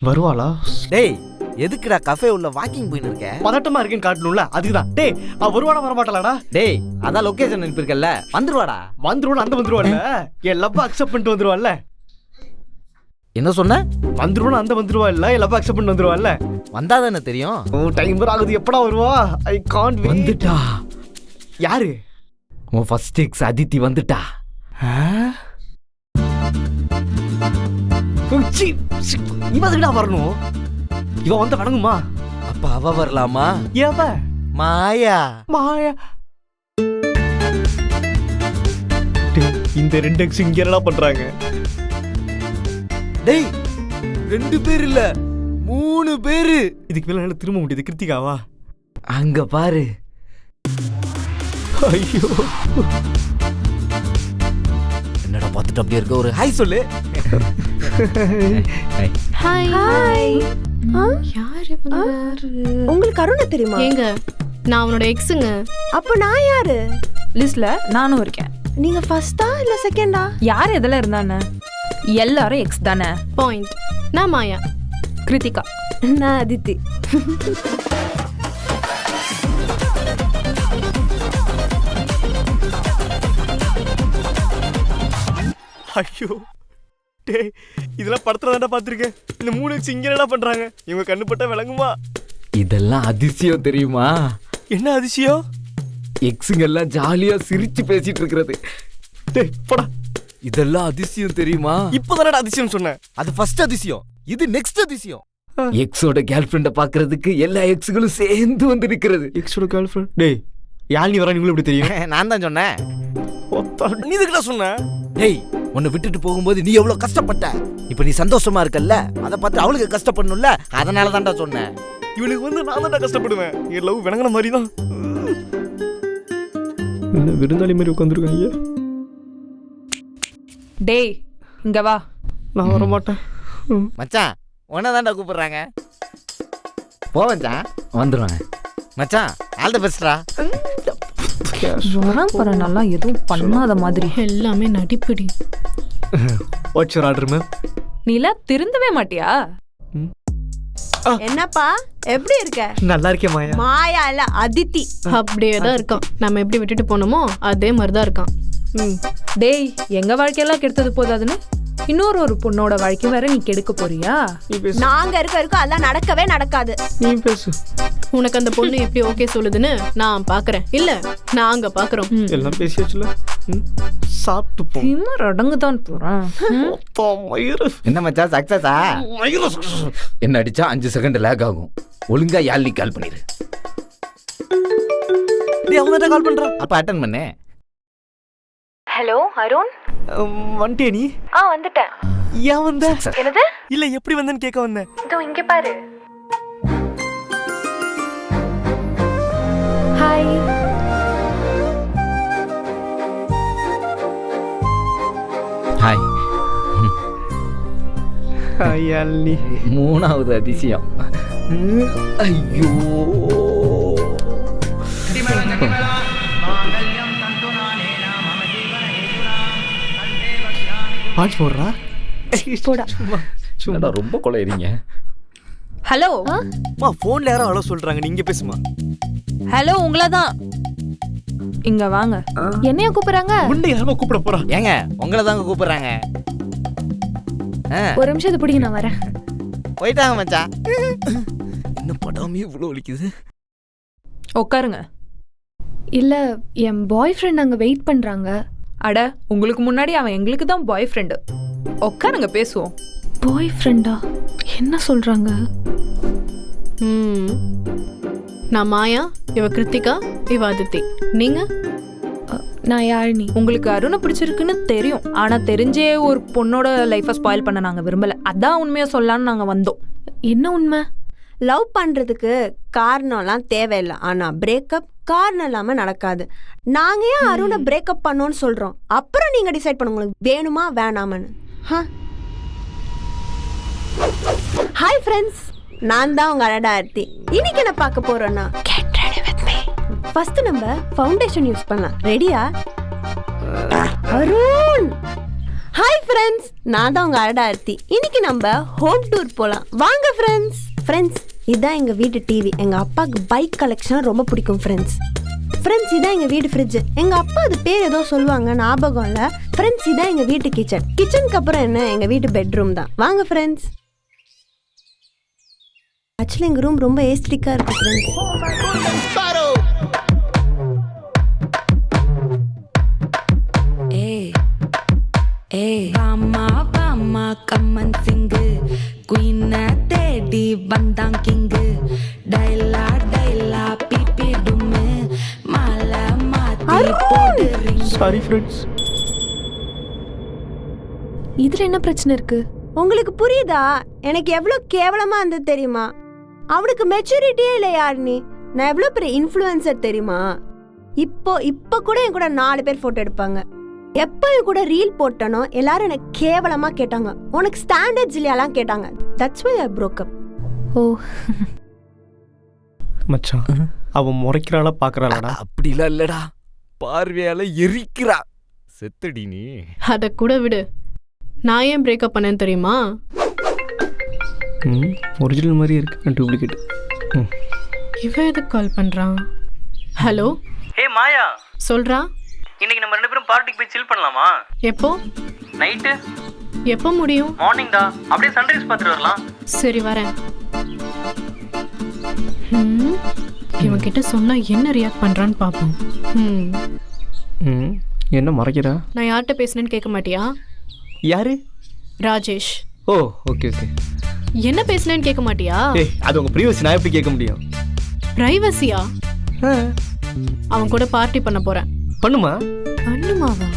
வருவாளா? டேய் எதுக்குடா கஃபே உள்ள வாக்கிங் போயின்னு இருக்க? பதட்டமா இருக்குன்னு காட்டணும்ல, அதுக்குதான். டேய் அவ வருவாடா வரமாட்டாளாடா? டேய் அதான் லொகேஷன் அனுப்பியிருக்கல, வந்துருவாடா. வந்துருவான், அந்த வந்துருவாள்ல, என் லவ் அக்செப்ட் பண்ணிட்டு வந்துருவாள்ல. என்ன சொன்ன? வந்துருவான், அந்த வந்துருவாள்ல, என் லவ் அக்செப்ட் பண்ணிட்டு வந்துருவாள்ல. வந்தாதானே தெரியும். ஓ டைம் வர ஆகுது, எப்படா வருவா? I can't wait. வந்துட்டா. யாரு? உன் ஃபர்ஸ்ட் எக்ஸ் அதித்தி வந்துட்டா. இவதுடா வரணும். இவ வந்த வணங்குமா? அப்ப அவ வரலாமா? எவ? மாயா. மாயா. இந்த ரெண்டு எக்ஸ் இங்க என்னடா பண்றாங்க? டேய் 2 பேர் இல்ல 3 பேரு. இதுக்கு மேல என்னால திரும்ப முடியுது. கிருத்திகாவா? அங்க பாரு. ஐயோ என்னடா பார்த்துட்டு அப்படியே இருக்க, ஒரு ஹாய் சொல்லு. Hi hi. யார் இவங்க? உங்களுக்கு அருணை தெரியுமா? ஏங்க நான் அவனோட எக்ஸுங்க. அப்ப நான் யாரு? லிஸ்ட்ல நானும் இருக்கேன். நீங்க ஃபர்ஸ்டா இல்ல செகண்டா? யார் எதுல இருந்தானே? எல்லாரும் எக்ஸ் தானே. பாயிண்ட். நான் மாயா. கிருத்திகா. நான் அதித்தி. ஐயோ டேய், இதெல்லாம் படத்துல தான்டா பார்த்துருக்கேன். இந்த 3 எக்ஸ் இங்க என்னடா பண்றாங்க? இவங்க கண்ணு பட்டா விளங்குமா? இதெல்லாம் அதிசயம் தெரியுமா? என்ன அதிசயம்? எக்ஸுங்க எல்லாம் ஜாலியா சிரிச்சு பேசிட்டு இருக்கிறது. டேய் போடா. இதெல்லாம் அதிசயம் தெரியுமா? இப்போதானடா அதிசயம் சொன்னேன். அது ஃபர்ஸ்ட் அதிசயம், இது நெக்ஸ்ட் அதிசயம். எக்ஸோட கேர்ள் ஃப்ரெண்ட பாக்குறதுக்கு எல்லா எக்ஸுகளும் சேர்ந்து வந்து நிக்கிறது. எக்ஸோட கேர்ள் ஃப்ரெண்ட். டேய் யாழ்னி வரா நீங்களும் எப்படி தெரியும்? நான் தான் சொன்னேன். நீ இதுக்குடா சொன்ன? டேய் உன்னை விட்டுட்டு போகும்போது நீ எவ்வளவு கஷ்டப்பட்ட. இப்ப நீ சந்தோஷமா இருக்கல்ல, அதை பார்த்து அவளுக்கு கஷ்டப்படணும்ல, அதனால தான்டா சொன்னேன். இவளுக்கு வந்து நான் தான்டா கஷ்டப்படுவேன். என் லவ் விளங்குன மாதிரி தான். என்ன விருந்தாளி மாதிரி உட்காந்துருக்காங்க. டேய் இங்க வா. நான் வர மாட்டேன். மச்சான் உன்னை தான்டா கூப்பிடுறாங்க. போ மச்சான், வந்துருவாங்க. மச்சான் ஆல் தி பெஸ்ட்ரா. நல்லா எதுவும் பண்ணாத மாதிரி. எல்லாமே நடிப்புடி. What's your order ma'am? நீல திருந்தவே மாட்டியா? என்னப்பா எப்படி இருக்க? நல்லா இருக்கேன் மாயா. மாயா இல்ல அதித்தி. அப்படியே தான் இருக்கான். நம்ம எப்படி விட்டுட்டு போனோமோ அதே மாதிரிதான் இருக்கான். டேய் எங்க வாழ்க்கையெல்லாம் கெடுத்தது போதாதுன்னு இன்னொரு பொண்ணோட வாழ்க்கை வேற நீ கெடுக்க போறியா? நீ பேசு. நாங்க இருக்க அதெல்லாம் நடக்கவே நடக்காது. நீ பேசு. உனக்கு அந்த பொண்ணு எப்படி ஓகே சொல்லுதுன்னு நான் பாக்குறேன். இல்ல நாங்க பாக்குறோம். எல்லாம் பேசியாச்சுல. சாப்பிட்டு போ. திமர் அடங்குதான் போறான். என்ன மச்சான் சக்சஸா? என்ன அடிச்சா 5 செகண்ட் லேக் ஆகும். ஒழுங்கா யாழ்னி கால் பண்ணிரு. நீ அவங்க கால் பண்ற. அப்ப அட்டெண்ட் பண்ணு. ஹலோ அருண். வந்துட்டே நீ? வந்துட்டேன். ஏன் வந்த? என்னது? இல்ல எப்படி வந்தேன்னு கேட்க வந்தேன். இதோ இங்க பாரு. ஹாய். ஹாய். யாழ்னி. 3வது அதிசயம். ஐயோ பாட்டு போடுறா. போடா. சும்மா ரொம்ப கொலையறீங்க. ஹலோ. மா போன்ல யாரோ ஹலோ சொல்றாங்க, நீங்க பேசுமா. ஹலோ உங்களதான். இங்க வாங்க. என்னைய கூப்பிடுறாங்க? உன்னை யாரோ கூப்பிட போறா. ஏங்க உங்களை தாங்க கூப்பிடுறாங்க. ஒரு நிமிஷம் இது பிடிங்க, நான் வரேன். போயிட்டாங்க மச்சான். என்ன படாமே இவ்வளோ வலிக்குது. உட்காருங்க. இல்ல என் பாய் ஃப்ரெண்ட் அங்க வெயிட் பண்றாங்க. அட உங்களுக்கு முன்னாடி அவன் எங்களுக்கு தான் பாய் ஃப்ரெண்டு. உட்காருங்க பேசுவோம். பாய் ஃப்ரெண்டா? என்ன சொல்றாங்க? நான் மாயா, இவ கிருத்திகா, இவ அதித்தி. நீங்க? நான் யாழ்னி. உங்களுக்கு அருணை பிடிச்சிருக்குன்னு தெரியும். ஆனா தெரிஞ்சே ஒரு பொண்ணோட லைஃபை ஸ்பாயில் பண்ண நாங்க விரும்பல. அதான் உண்மையா சொல்லலான்னு நாங்க வந்தோம். என்ன உண்மை? லவ் பண்றதுக்கு காரணம்லாம் தேவையில்லை. ஆனா பிரேக்கப் காரணம் இல்லாம நடக்காது. நாங்க ஏன் அருணை பிரேக்கப் பண்ணோம்னு சொல்றோம். அப்புறம் நீங்க டிசைட் பண்ண உங்களுக்கு வேணுமா வேணாமன்னு. ஹாய் ஃப்ரெண்ட்ஸ், நான் தான் உங்க அழகா ஆர்த்தி. இன்னைக்கு என்ன பார்க்க போறோம்னா ஃபர்ஸ்ட் நம்ம ஃபவுண்டேஷன் யூஸ் பண்ணலாம். ரெடியா? அருண் ஹாய் ஃப்ரெண்ட்ஸ், நான் தான் உங்க அரடார்த்தி. இன்னைக்கு நம்ம ஹோம் டூர் போலாம். வாங்க ஃப்ரெண்ட்ஸ். ஃப்ரெண்ட்ஸ், இதான் எங்க வீட்டு டிவி. எங்க அப்பாவுக்கு பைக் கலெக்ஷன் ரொம்ப பிடிக்கும் ஃப்ரெண்ட்ஸ். ஃப்ரெண்ட்ஸ், இதான் எங்க வீட்டு ஃப்ரிட்ஜ். எங்க அப்பா அது பேர் ஏதோ சொல்லுவாங்க, ஞாபகம் இல்ல. ஃப்ரெண்ட்ஸ், இதான் எங்க வீட்டு கிச்சன். கிச்சனுக்கு அப்புறம் என்ன, எங்க வீட்டு பெட்ரூம் தான். வாங்க ஃப்ரெண்ட்ஸ். ஆக்சுவலி எங்க ரூம் ரொம்ப ஏஸ்டிக்கா இருக்கு ஃப்ரெண்ட்ஸ். வாமா வாமா கம்மன் சிங்கு குயின தேடி வந்தான் கிங்கு டைலா டைலா பிபி டும்மு மாலை மாத்தி போடு ரிங். Sorry friends. இதுல என்ன பிரச்சனை இருக்கு? உங்களுக்கு புரியுதா எனக்கு எவ்வளவு கேவலமா இருந்தது தெரியுமா? அவனுக்கு மெச்சூரிட்டியே இல்லை. யார் நீ? நான் எவ்வளவு பெரிய இன்ஃப்ளூயன்சர் தெரியுமா? இப்போ கூட என் கூட 4 பேர் போட்டோ எடுப்பாங்க. எப்போ என் கூட ரீல் போட்டனோ எல்லாரும் எனக்கு கேவலமா கேட்டாங்க. உனக்கு ஸ்டாண்டர்ட்ஸ் இல்லையாலாம் கேட்டாங்க. That's why I broke up. ஓ, மச்சான், அவன் முறைக்கிறாளா பாக்குறாளடா? அப்படிலாம் இல்லடா, பார்வையால எரிக்கிறா. செத்துடி நீ. அதை கூட விடு. நான் ஏன் பிரேக்கப் பண்ணேன்னு தெரியுமா? ஒரிஜினல் மாதிரி இருக்கு, டூப்ளிகேட். இவன் எதுக்கு கால் பண்றான்? ஹலோ, ஹே மாயா, சொல்றா. இன்னைக்கு நம்ம 2 பேரும் பார்ட்டிக்கு போய் சில் பண்ணலாமா? எப்போ? நைட்டு? எப்போ முடியும்? மார்னிங் தான். அப்படியே சன்ரைஸ் பார்த்துட்டு வரலாம். சரி, வரேன். இவன் கிட்ட சொன்னா என்ன ரியாக்ட் பண்றான்னு பாப்போம். என்ன மறைக்கிறா? நான் யார்கிட்ட பேசுனேன்னு கேட்க மாட்டியா? யாரு? ராஜேஷ். ஓ, ஓகே ஓகே. என்ன பேசுனேன்னு கேட்க மாட்டியா? ஏய், அது உங்க பிரைவசி, நான் எப்படி கேட்க முடியும்? பிரைவசியா? அவன் கூட பார்ட்டி பண்ண போறேன். பண்ணுமா? பண்ணுமாவா?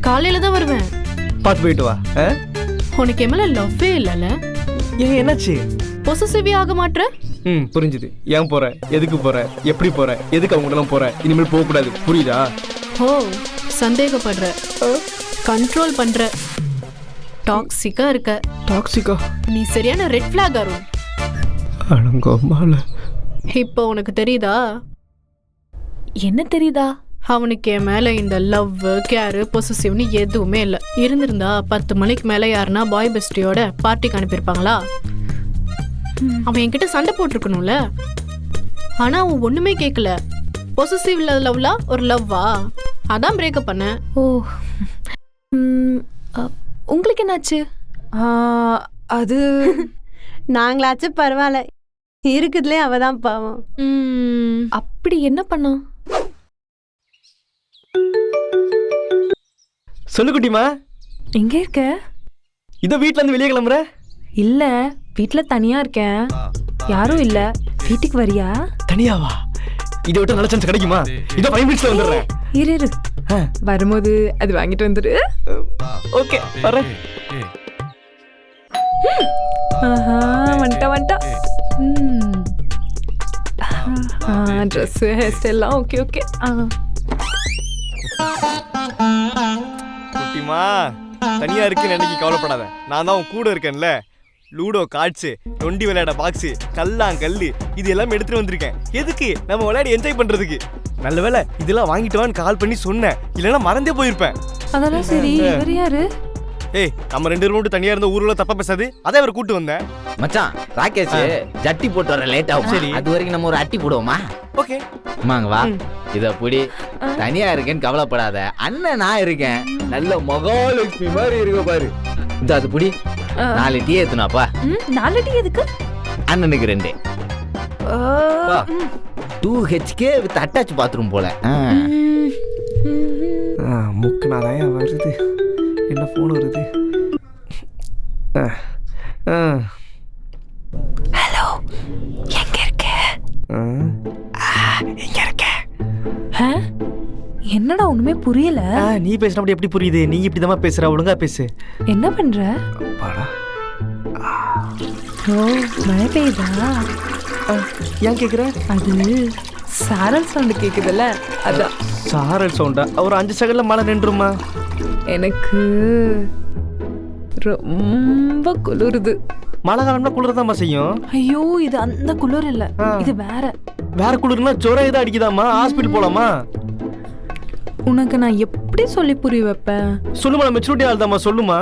காலையில தான் வருவேன். பார்த்து போயிட்டு வா. உனக்கு என் மேல லவ்வே இல்லைல்ல? ஏன், என்னாச்சு? பொசசிவே ஆக மாட்ற? புரிஞ்சுது. ஏன் போற, எதுக்கு போற, எப்படி போற, எதுக்கு அவங்க கூட போற, இனிமேல் போக கூடாது, புரியுதா? ஓ, சந்தேகப்படுற, கண்ட்ரோல் பண்ற, டாக்ஸிக்கா இருக்க. டாக்ஸிக்கா? நீ சரியான ரெட் ஃபிளாக் அருண். அடங்கம்மால. இப்போ உனக்கு தெரியுதா? என்ன தெரியுதா? அவனுக்கு என் மேல இந்த லவ், கேரு, பொசசிவ்னு எதுவுமே இல்லை. இருந்திருந்தா 10 மணிக்கு மேல யாருன்னா பாய் பெஸ்டியோட பார்ட்டிக்கு அனுப்பியிருப்பாங்களா? அவன் என்கிட்ட சண்டை போட்டிருக்கணும்ல. ஆனா அவன் ஒண்ணுமே கேட்கல. பொசசிவ் லவ்லா ஒரு லவ்வா? அதான் பிரேக்கப் பண்ண. ஓ, உங்களுக்கு என்னாச்சு? அது நாங்களாச்சும் பரவாயில்ல, இருக்குதுலே அவதான் பாவம். அப்படி என்ன பண்ணா? சொல்லு குட்டிமா. எங்க இருக்க? இதோ வீட்ல இருந்து வெளியே கிளம்புற? இல்ல, வீட்ல தனியா இருக்கேன். யாரும் இல்ல. வீட்டுக்கு வரியா? தனியாவா? இதை விட்டு நல்ல சான்ஸ் கிடைக்குமா? இதோ 5 மினிட்ஸ்ல வந்துடுறேன். இரு, வரும்போது அது வாங்கிட்டு வந்துரு. ஓகே, வரேன். வந்துட்டா. ட்ரெஸ், ஹேர் ஸ்டைல்லாம் ஓகே ஓகே. குட்டிமா, தனியா இருக்குன்னு என்னைக்கு கவலைப்படாத. நான் தான் உன் கூட இருக்கேன்ல. லூடோ கார்ட்ஸு, நொண்டி விளையாட பாக்ஸு, கல்லாங்கல்லு, இது எல்லாம் எடுத்துட்டு வந்திருக்கேன். எதுக்கு? நம்ம விளையாடி என்ஜாய் பண்றதுக்கு. நல்ல வேலை இதெல்லாம் வாங்கிட்டு வான்னு கால் பண்ணி சொன்னேன், இல்லைன்னா மறந்தே போயிருப்பேன். அதெல்லாம் சரி, இவர் யாரு? ஏய், நம்ம 2 பேரும் மட்டும் தனியா இருந்த ஊர்ல தப்பா பேசாது. அதே அவர் கூட்டு வந்தேன். மச்சான், ராகேஷ் ஜட்டி போட்டு வர லேட் ஆகும். சரி. அது வரைக்கும் நம்ம ஒரு அட்டி போடுவோமா? ஓகே. அம்மாங்க வா. இத புடி. தனியா இருக்கேன்னு கவலைப்படாத. அண்ணன் நான் இருக்கேன். நல்ல மகாலட்சுமி மாதிரி இருக்க பாரு. இந்த அது புடி. 4 டீ ஏத்துனாப்பா. 4 டீ எதுக்கு? அண்ணனுக்கு 2. 2HK வித் அட்டாச் பாத்ரூம் போல. முக்கு நாளையா வருது. என்ன போன் வருது? ஹலோ, எங்க இருக்க? எங்க இருக்க? என்னடா ஒண்ணுமே புரியல. நீ பேசுறபடி எப்படி புரியுது? நீ இப்படிதான் பேசுற, ஒழுங்கா பேசு. என்ன பண்ற? அப்பாடா. ஓ, மழை பெய்யுதா? ஏன் கேக்குற? அது சாரல் சவுண்ட் கேக்குதுல்ல, அதான். சாரல் சவுண்டா? ஒரு 5 செகண்ட்ல மழை நின்றுமா? எனக்கு ரொம்ப குளிருது. மழை காலம்னா குளிரதாமா செய்யும். ஐயோ, இது அந்த குளிர் இல்ல, இது வேற. வேற குளிர்னா ஜுரம் ஏதோ அடிக்குதாமா? ஹாஸ்பிட்டல் போலாமா? உனக்கு நான் எப்படி சொல்லி புரிய வைப்பேன்? சொல்லுமா, நான் மெச்சூரிட்டி ஆள் தாம்மா, சொல்லுமா.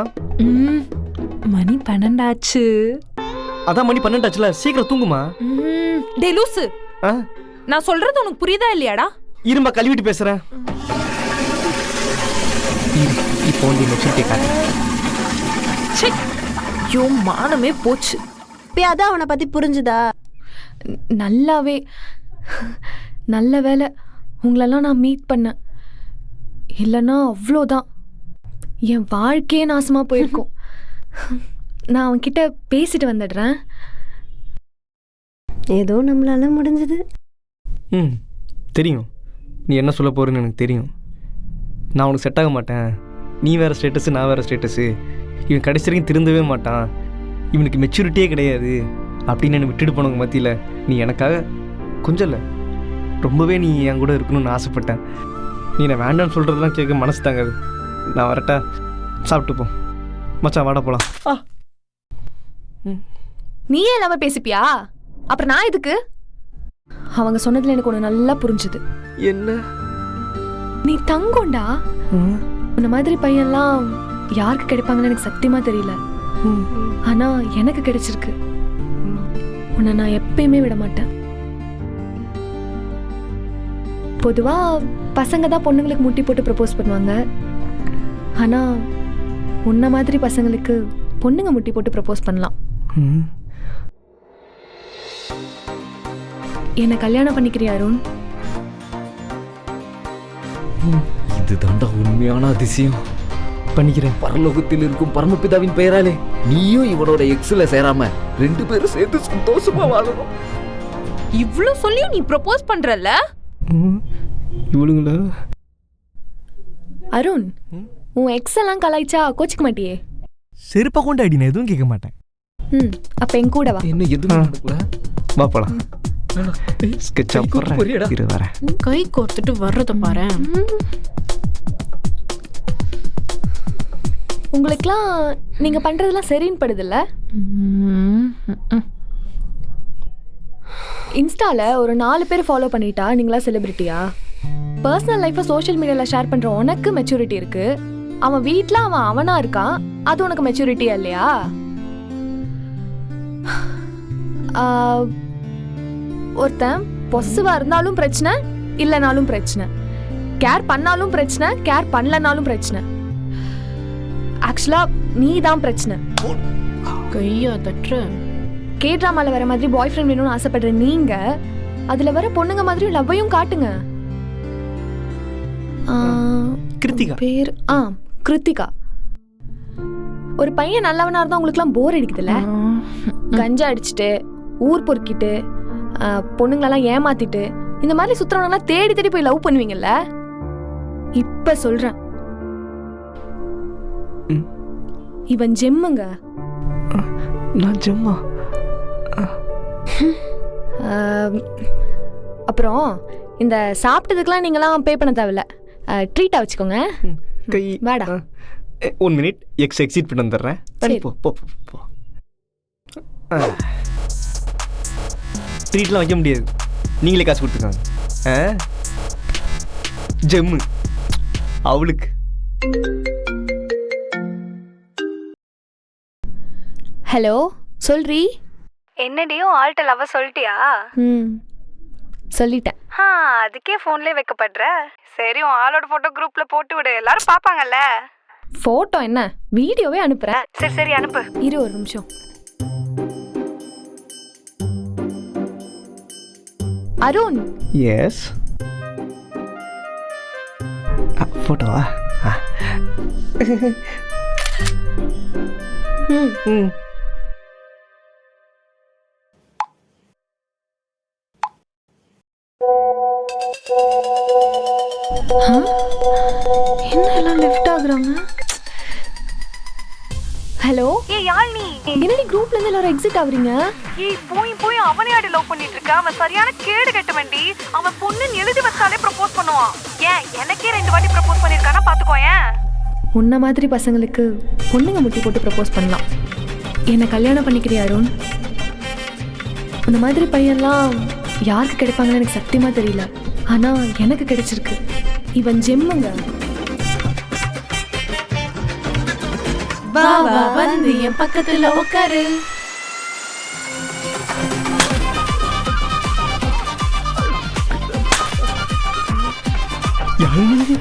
மணி 12 ஆச்சு. அதான் மணி 12 ஆச்சுல, சீக்கிரம் தூங்குமா. டே லூசு, நான் சொல்றது உனக்கு புரியுதா இல்லையாடா? இரும்பா, கழுவிட்டு பேசுறேன். இப்போ வந்து மெச்சூரிட்டி காட்டு. ஐயோ, மானமே போச்சு. இப்பயாதான் அவனை பத்தி புரிஞ்சுதா? நல்லாவே. நல்ல வேலை உங்களெல்லாம் நான் மீட் பண்ணேன். இல்லைன்னா அவ்வளோதான், என் வாழ்க்கையே நாசமாக போயிருக்கும். நான் அவன்கிட்ட பேசிட்டு வந்துடுறேன். ஏதோ நம்மளால முடிஞ்சது. தெரியும் நீ என்ன சொல்ல போறேன்னு எனக்கு தெரியும். நான் உனக்கு செட் ஆக மாட்டேன். நீ வேற ஸ்டேட்டஸு, நான் வேற ஸ்டேட்டஸு. இவன் கடைசி வரைக்கும் திருந்தவே மாட்டான், இவனுக்கு மெச்சூரிட்டியே கிடையாது அப்படின்னு என்னை விட்டுட்டு போனவங்க மத்தியில் நீ எனக்காக கொஞ்சம் இல்லை, ரொம்பவே நீ என் கூட இருக்கணும்னு ஆசைப்பட்டேன். நீ என்ன வேண்டாம்னு சொல்கிறதெல்லாம் கேட்க மனசு தாங்காது. நான் வரட்டா, சாப்பிட்டு போ. மச்சான் வாடா போகலாம். நீயே இல்லாம பேசிப்பியா? அப்புறம் நான் எதுக்கு? அவங்க சொன்னதுல எனக்கு ஒன்று நல்லா புரிஞ்சுது. என்ன? நீ தங்கோண்டா. உன்ன மாதிரி பையன்லாம் யாருக்கு கிடைப்பாங்கன்னு எனக்கு சத்தியமா தெரியல. ஆனா எனக்கு கிடைச்சிருக்கு. உன்னை நான் எப்பயுமே விட மாட்டேன். பொதுவா பசங்க தான் பொண்ணுங்களுக்கு முட்டி போட்டு ப்ரப்போஸ் பண்ணுவாங்க. ஆனா உன்ன மாதிரி பசங்களுக்கு பொண்ணுங்க முட்டி போட்டு ப்ரப்போஸ் பண்ணலாம். என்னை கல்யாணம் பண்ணிக்கிறியா அருண்? இதுதான்டா உண்மையான அதிசயம். பண்ணிக்கிறேன். பரலோகத்தில் இருக்கும் பரமபிதாவின் பெயராலே நீயும் இவனோட எக்ஸ்ல சேராம 2 பேரும் சேர்ந்து சந்தோஷமா வாழணும். இவ்ளோ சொல்லியும் நீ ப்ரப்போஸ் பண்றல்ல? இவளுங்களா? அருண், உன் எக்ஸ் எல்லாம் கலாய்ச்சா கோச்சிக்க மாட்டியே? செருப்பா கொண்டு அடி, நான் எதுவும் கேட்க மாட்டேன். அப்ப என் கூட வா. என்ன எதுவும் நடக்கல? வா போலாம். ஸ்கெட்சா போடுறேன், இரு வரேன். கை கோர்த்துட்டு வர்றத பாரு. உங்களுக்குலாம் நீங்க பண்றதெல்லாம் சரின்னு படுதுல்ல? இன்ஸ்டால ஒரு 4 பேர் ஃபாலோ பண்ணிட்டா நீங்களா செலிபிரிட்டியா? பர்சனல் லைஃப்பை சோஷியல் மீடியாவில் ஷேர் பண்ற உனக்கு மெச்சூரிட்டி இருக்கு. அவன் வீட்டில் அவனா இருக்கான், அது உனக்கு மெச்சூரிட்டியா இல்லையா? ஒருத்தன் பொசிட்டிவா இருந்தாலும் பிரச்சனை, இல்லைனாலும் பிரச்சனை. கேர் பண்ணாலும் பிரச்சனை, கேர் பண்ணலனாலும் பிரச்சனை. ஆக்சுவலா நீ தான் பிரச்சனை. கையா தட்டுற. கே ட்ராமால வர மாதிரி பாய் ஃப்ரெண்ட் வேணும்னு ஆசைப்படுற நீங்க அதுல வர பொண்ணுங்க மாதிரி லவ்வையும் காட்டுங்க. கிருத்திகா பேர் கிருத்திகா. ஒரு பையன் நல்லவனா இருந்தா உங்களுக்குலாம் போர் அடிக்குதுல்ல? கஞ்சா அடிச்சுட்டு, ஊர் பொறுக்கிட்டு, பொண்ணுங்களெல்லாம் ஏமாத்திட்டு இந்த மாதிரி சுத்துறவங்கலாம் தேடி தேடி போய் லவ் பண்ணுவீங்கல்ல? இப்ப சொல்றேன், இவன் ஜெம்முங்க. நான் ஜெம்மா? அப்புறம் இந்த சாப்பிட்டதுக்கெல்லாம் நீங்களாம் பே பண்ண தேவையில்ல, ட்ரீட்டா வச்சுக்கோங்க. கை வாடா. 1 மினிட், எக்ஸ் எக்ஸிட் பண்ணி வந்துடுறேன். போ போ போ. ட்ரீட்லாம் வைக்க முடியாது, நீங்களே காசு கொடுத்துருக்காங்க. ஜெம்மு அவளுக்கு. ஹலோ, சொல்றீ? என்னடியும் ஆள்கிட்ட லவ் சொல்லிட்டியா? சொல்லிட்டேன். அதுக்கே ஃபோன்லேயே வைக்கப்படுற. சரி, உன் ஆளோட ஃபோட்டோ குரூப்ல போட்டு விடு, எல்லாரும் பார்ப்பாங்கல்ல. ஃபோட்டோ என்ன, வீடியோவே அனுப்புறேன். சரி சரி அனுப்பு. இரு ஒரு நிமிஷம். அருண். எஸ். ஃபோட்டோவா? என்ன எல்லாம் லெஃப்ட் ஆகுறாங்க? ஹலோ. யாழ்னி, என்னடி குரூப்ல இருந்து எல்லாரும் எக்ஸிட் ஆகுறீங்க? போய் அவனே ஆடி லவ் பண்ணிட்டு இருக்க. அவன் சரியான கேடு கெட்டவன்டி. அவன் பொண்ணுன்னு எழுதி வச்சாலே ப்ரப்போஸ் பண்ணுவான். ஏன் எனக்கே 2 வாட்டி ப்ரப்போஸ் பண்ணிருக்கானா பாத்துக்கோ. ஏன் உன்ன மாதிரி பசங்களுக்கு பொண்ணுங்க முட்டி போட்டு ப்ரப்போஸ் பண்ணலாம். என்னை கல்யாணம் பண்ணிக்கிறியா அருண்? அந்த மாதிரி பையன்லாம் யாருக்கு கிடைப்பாங்கன்னு எனக்கு சத்தியமா தெரியல. ஆனா எனக்கு கிடைச்சிருக்கு. இவன் ஜெம்முங்க. வா வா வந்து என் பக்கத்துல உட்காரு. யாரு